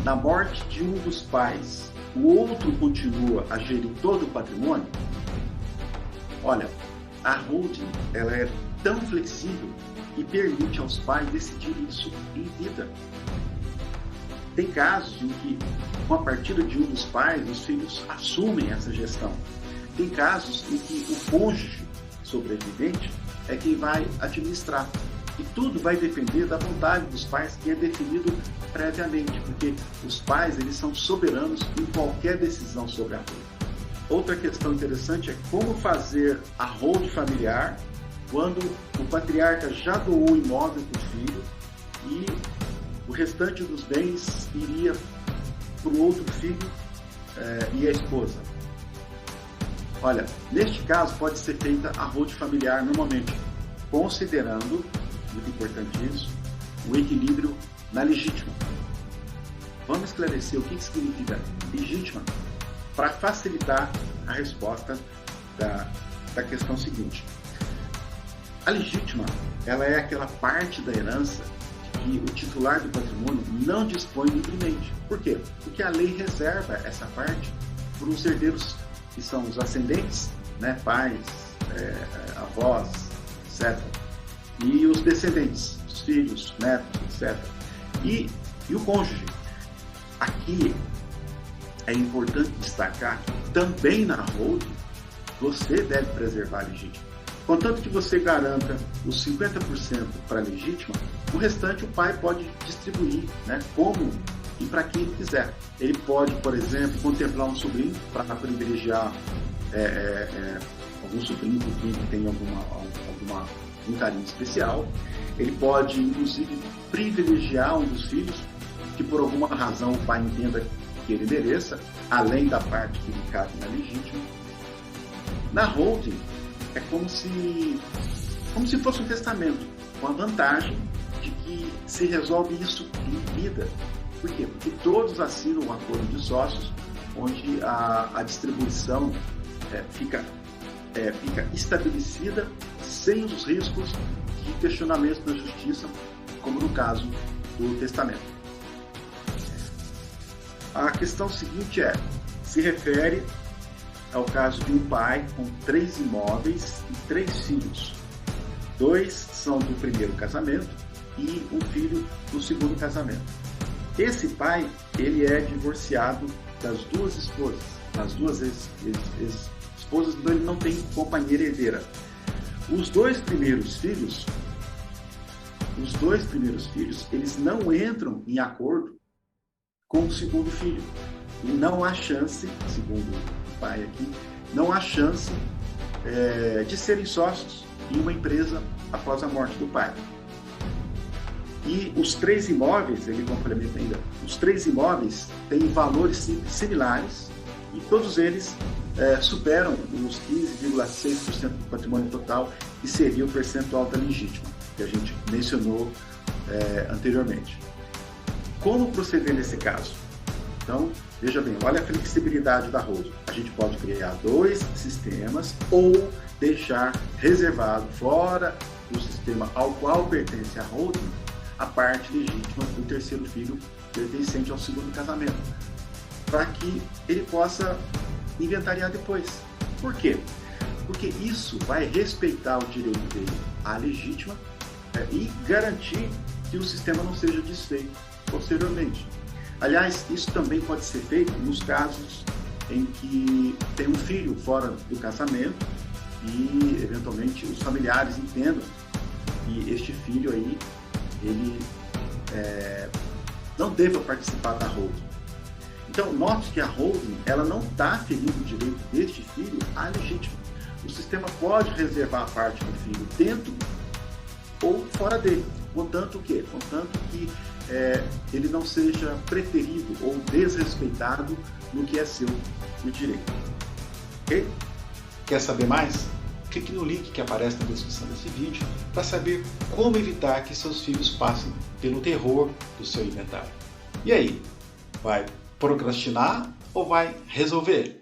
na morte de um dos pais, o outro continua a gerir todo o patrimônio? Olha, a holding ela é tão flexível e permite aos pais decidirem isso em vida. Tem casos em que, com a partida de um dos pais, os filhos assumem essa gestão. Tem casos em que o cônjuge sobrevivente é quem vai administrar. E tudo vai depender da vontade dos pais, que é definido previamente, porque os pais eles são soberanos em qualquer decisão sobre a holding. Outra questão interessante é como fazer a holding familiar quando o patriarca já doou o imóvel para o filho e o restante dos bens iria para o outro filho e a esposa. Olha, neste caso pode ser feita a holding familiar normalmente, considerando, muito importante isso, o equilíbrio na legítima. Vamos esclarecer o que significa legítima para facilitar a resposta da questão seguinte. A legítima, ela é aquela parte da herança que o titular do patrimônio não dispõe livremente. Por quê? Porque a lei reserva essa parte para os herdeiros que são os ascendentes, né? Pais, avós, etc. E os descendentes, os filhos, netos, etc. E o cônjuge. Aqui é importante destacar que também na holding você deve preservar a legítima. Contanto que você garanta os 50% para a legítima, o restante o pai pode distribuir, né, como e para quem ele quiser. Ele pode, por exemplo, contemplar um sobrinho para privilegiar algum sobrinho que tem um carinho especial. Ele pode, inclusive, privilegiar um dos filhos que por alguma razão o pai entenda que ele mereça, além da parte que lhe cabe na legítima. Na holding, é como se fosse um testamento, com a vantagem de que se resolve isso em vida. Por quê? Porque todos assinam um acordo de sócios, onde a distribuição fica estabelecida sem os riscos de questionamento da justiça, como no caso do testamento. A questão seguinte se refere ao caso de um pai com 3 imóveis e 3 filhos. 2 são do primeiro casamento e um filho do segundo casamento. Esse pai, ele é divorciado das 2 esposas, das 2 ex-esposas, então ele não tem companheira herdeira. Os dois primeiros filhos, eles não entram em acordo com o segundo filho. E não há chance, segundo o pai aqui, não há chance de serem sócios em uma empresa após a morte do pai. E os 3 imóveis, ele complementa ainda, os 3 imóveis têm valores similares e todos eles superam os 15,6% do patrimônio total, que seria o percentual da legítima, que a gente mencionou anteriormente. Como proceder nesse caso? Então, veja bem, olha a flexibilidade da holding. A gente pode criar 2 sistemas ou deixar reservado fora do sistema ao qual pertence a holding a parte legítima do terceiro filho pertencente ao segundo casamento, para que ele possa inventariar depois. Por quê? Porque isso vai respeitar o direito dele à legítima e garantir que o sistema não seja desfeito posteriormente. Aliás, isso também pode ser feito nos casos em que tem um filho fora do casamento e, eventualmente, os familiares entendam que este filho aí, ele não deva participar da holding. Então, note que a holding, ela não está ferindo o direito deste filho à legítima. O sistema pode reservar a parte do filho dentro ou fora dele, contanto que ele não seja preterido ou desrespeitado no que é seu no direito. Ok? Quer saber mais? Clique no link que aparece na descrição desse vídeo para saber como evitar que seus filhos passem pelo terror do seu inventário. E aí, vai procrastinar ou vai resolver?